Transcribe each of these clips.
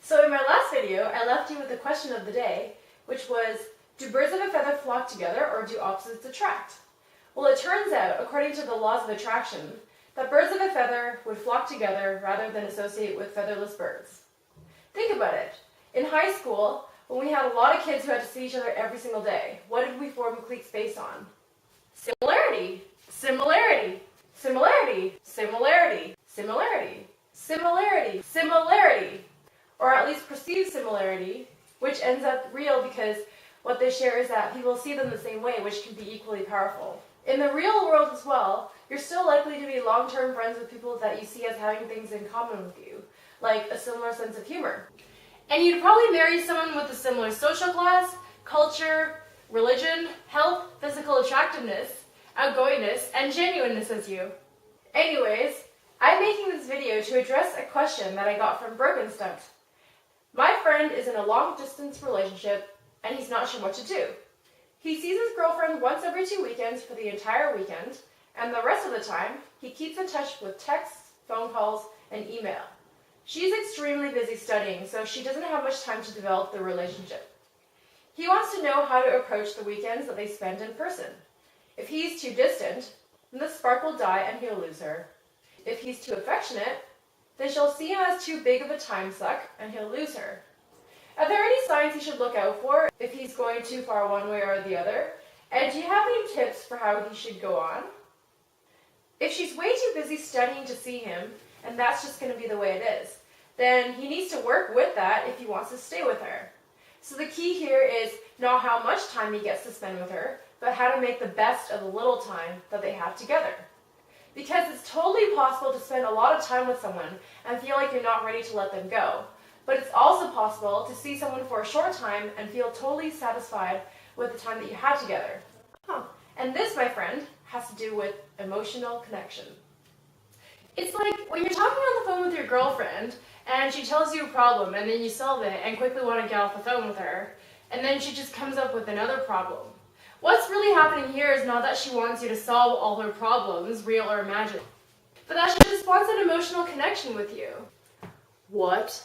So in my last video, I left you with the question of the day, which was, do birds of a feather flock together or do opposites attract? Well, it turns out, according to the laws of attraction, that birds of a feather would flock together rather than associate with featherless birds. Think about it. In high school, when we had a lot of kids who had to see each other every single day, what did we form cliques based on? Similarity, similarity, similarity, similarity, similarity, similarity, similarity, or at least perceived similarity, which ends up real because what they share is that people see them the same way, which can be equally powerful. In the real world as well, you're still likely to be long-term friends with people that you see as having things in common with you, like a similar sense of humor. And you'd probably marry someone with a similar social class, culture, religion, health, physical attractiveness, outgoingness, and genuineness as you. Anyways, I'm making this video to address a question that I got from Broken Stunt. My friend is in a long-distance relationship, and he's not sure what to do. He sees his girlfriend once every 2 weekends for the entire weekend, and the rest of the time, he keeps in touch with texts, phone calls, and email. She's extremely busy studying, so she doesn't have much time to develop the relationship. He wants to know how to approach the weekends that they spend in person. If he's too distant, then the spark will die and he'll lose her. If he's too affectionate, then she'll see him as too big of a time suck and he'll lose her. Are there any signs he should look out for if he's going too far one way or the other? And do you have any tips for how he should go on? If she's way too busy studying to see him, and that's just going to be the way it is, then he needs to work with that if he wants to stay with her. So the key here is not how much time he gets to spend with her, but how to make the best of the little time that they have together. Because it's totally possible to spend a lot of time with someone and feel like you're not ready to let them go. But it's also possible to see someone for a short time and feel totally satisfied with the time that you had together. And this, my friend, has to do with emotional connection. It's like when you're talking on the phone with your girlfriend and she tells you a problem and then you solve it and quickly want to get off the phone with her, and then she just comes up with another problem. What's really happening here is not that she wants you to solve all her problems, real or imagined, but that she just wants an emotional connection with you. What?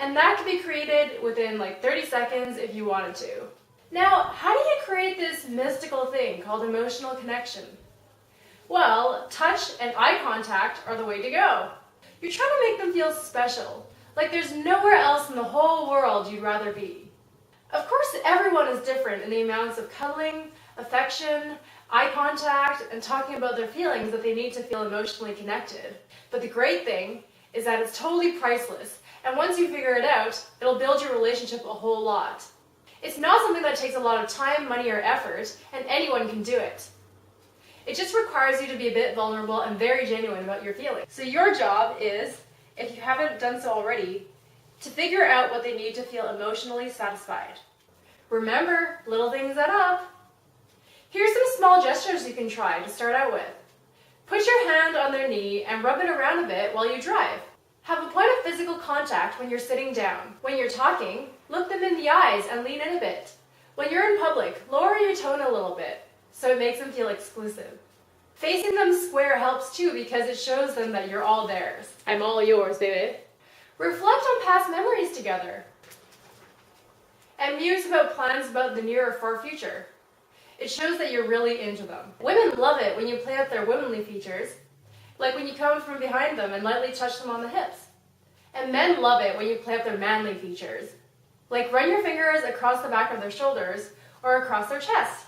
And that can be created within like 30 seconds if you wanted to. Now, how do you create this mystical thing called emotional connection? Well, touch and eye contact are the way to go. You're trying to make them feel special, like there's nowhere else in the whole world you'd rather be. Of course, everyone is different in the amounts of cuddling, affection, eye contact, and talking about their feelings that they need to feel emotionally connected. But the great thing is that it's totally priceless, and once you figure it out, it'll build your relationship a whole lot. It's not something that takes a lot of time, money, or effort, and anyone can do it. It just requires you to be a bit vulnerable and very genuine about your feelings. So your job is, if you haven't done so already, to figure out what they need to feel emotionally satisfied. Remember, little things add up. Here's some small gestures you can try to start out with. Put your hand on their knee and rub it around a bit while you drive. Have a point of physical contact when you're sitting down. When you're talking, look them in the eyes and lean in a bit. When you're in public, lower your tone a little bit, so it makes them feel exclusive. Facing them square helps too because it shows them that you're all theirs. I'm all yours, baby. Reflect on past memories together. And muse about plans about the near or far future. It shows that you're really into them. Women love it when you play up their womanly features, like when you come from behind them and lightly touch them on the hips. And men love it when you play up their manly features, like run your fingers across the back of their shoulders or across their chest.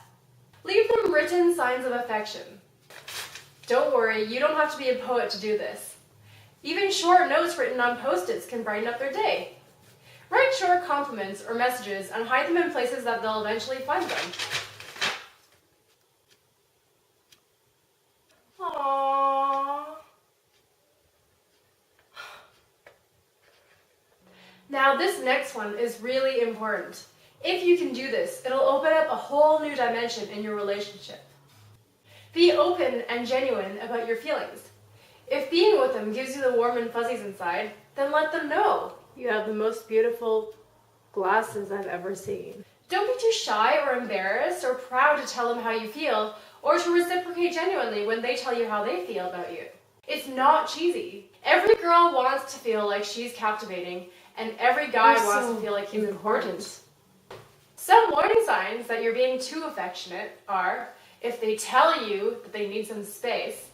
Leave them written signs of affection. Don't worry, you don't have to be a poet to do this. Even short notes written on Post-its can brighten up their day. Write short compliments or messages and hide them in places that they'll eventually find them. Aww. Now this next one is really important. If you can do this, it'll open up a whole new dimension in your relationship. Be open and genuine about your feelings. If being with them gives you the warm and fuzzies inside, then let them know. You have the most beautiful glasses I've ever seen. Don't be too shy or embarrassed or proud to tell them how you feel or to reciprocate genuinely when they tell you how they feel about you. It's not cheesy. Every girl wants to feel like she's captivating, and every guy wants to feel like he's important. Some warning signs that you're being too affectionate are if they tell you that they need some space,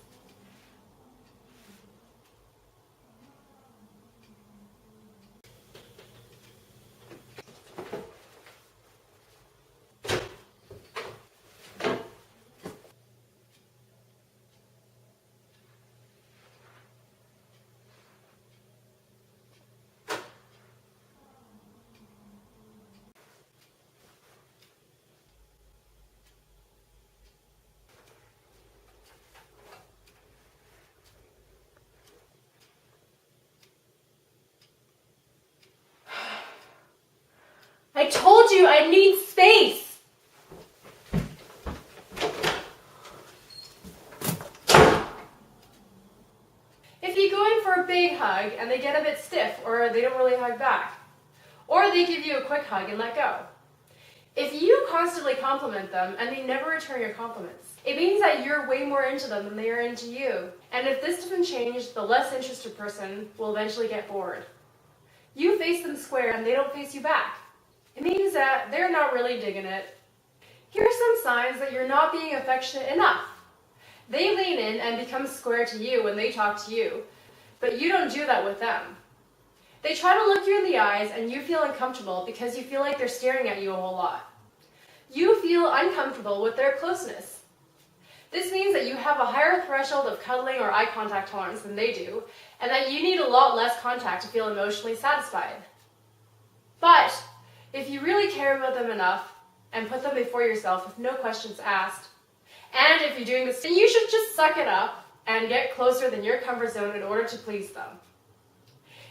I told you I need space! If you go in for a big hug and they get a bit stiff or they don't really hug back, or they give you a quick hug and let go. If you constantly compliment them and they never return your compliments, it means that you're way more into them than they are into you. And if this doesn't change, the less interested person will eventually get bored. You face them square and they don't face you back. It means that they're not really digging it. Here are some signs that you're not being affectionate enough. They lean in and become square to you when they talk to you, but you don't do that with them. They try to look you in the eyes and you feel uncomfortable because you feel like they're staring at you a whole lot. You feel uncomfortable with their closeness. This means that you have a higher threshold of cuddling or eye contact tolerance than they do, and that you need a lot less contact to feel emotionally satisfied. But if you really care about them enough and put them before yourself with no questions asked, and if you're doing this, then you should just suck it up and get closer than your comfort zone in order to please them.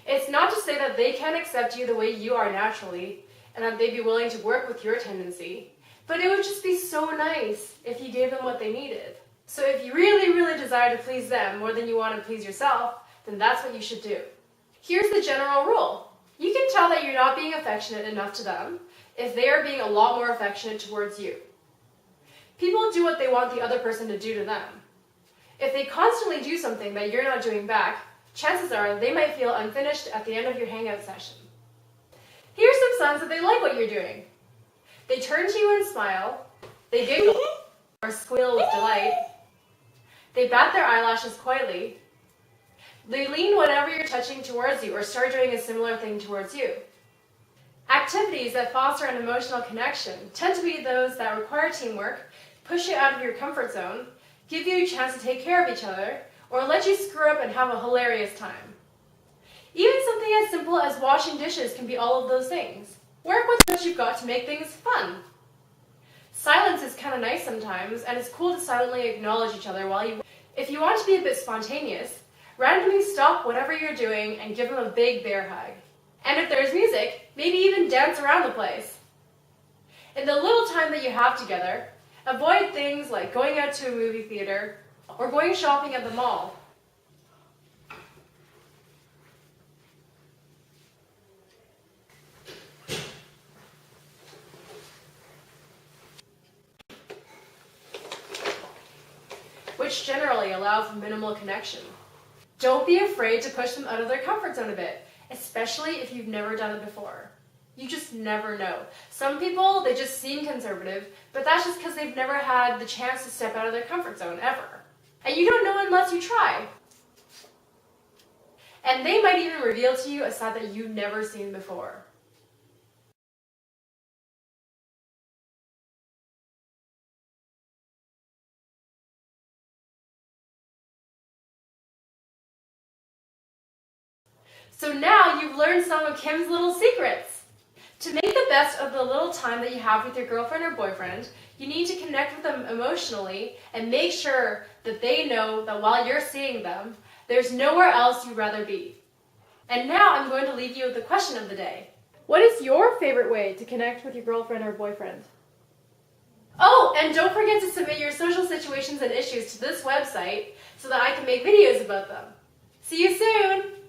It's not to say that they can't accept you the way you are naturally and that they'd be willing to work with your tendency, but it would just be so nice if you gave them what they needed. So if you really, really desire to please them more than you want to please yourself, then that's what you should do. Here's the general rule. You can tell that you're not being affectionate enough to them if they are being a lot more affectionate towards you. People do what they want the other person to do to them. If they constantly do something that you're not doing back, chances are they might feel unfinished at the end of your hangout session. Here are some signs that they like what you're doing. They turn to you and smile. They giggle or squeal with delight. They bat their eyelashes quietly. They lean whatever you're touching towards you or start doing a similar thing towards you. Activities that foster an emotional connection tend to be those that require teamwork, push you out of your comfort zone, give you a chance to take care of each other, or let you screw up and have a hilarious time. Even something as simple as washing dishes can be all of those things. Work with what you've got to make things fun. Silence is kind of nice sometimes, and it's cool to silently acknowledge each other while you work. If you want to be a bit spontaneous, randomly stop whatever you're doing and give them a big bear hug. And if there's music, maybe even dance around the place. In the little time that you have together, avoid things like going out to a movie theater or going shopping at the mall. Which generally allow for minimal connection. Don't be afraid to push them out of their comfort zone a bit, especially if you've never done it before. You just never know. Some people, they just seem conservative, but that's just because they've never had the chance to step out of their comfort zone ever. And you don't know unless you try. And they might even reveal to you a side that you've never seen before. So now you've learned some of Kim's little secrets. To make the best of the little time that you have with your girlfriend or boyfriend, you need to connect with them emotionally and make sure that they know that while you're seeing them, there's nowhere else you'd rather be. And now I'm going to leave you with the question of the day. What is your favorite way to connect with your girlfriend or boyfriend? Oh, and don't forget to submit your social situations and issues to this website so that I can make videos about them. See you soon!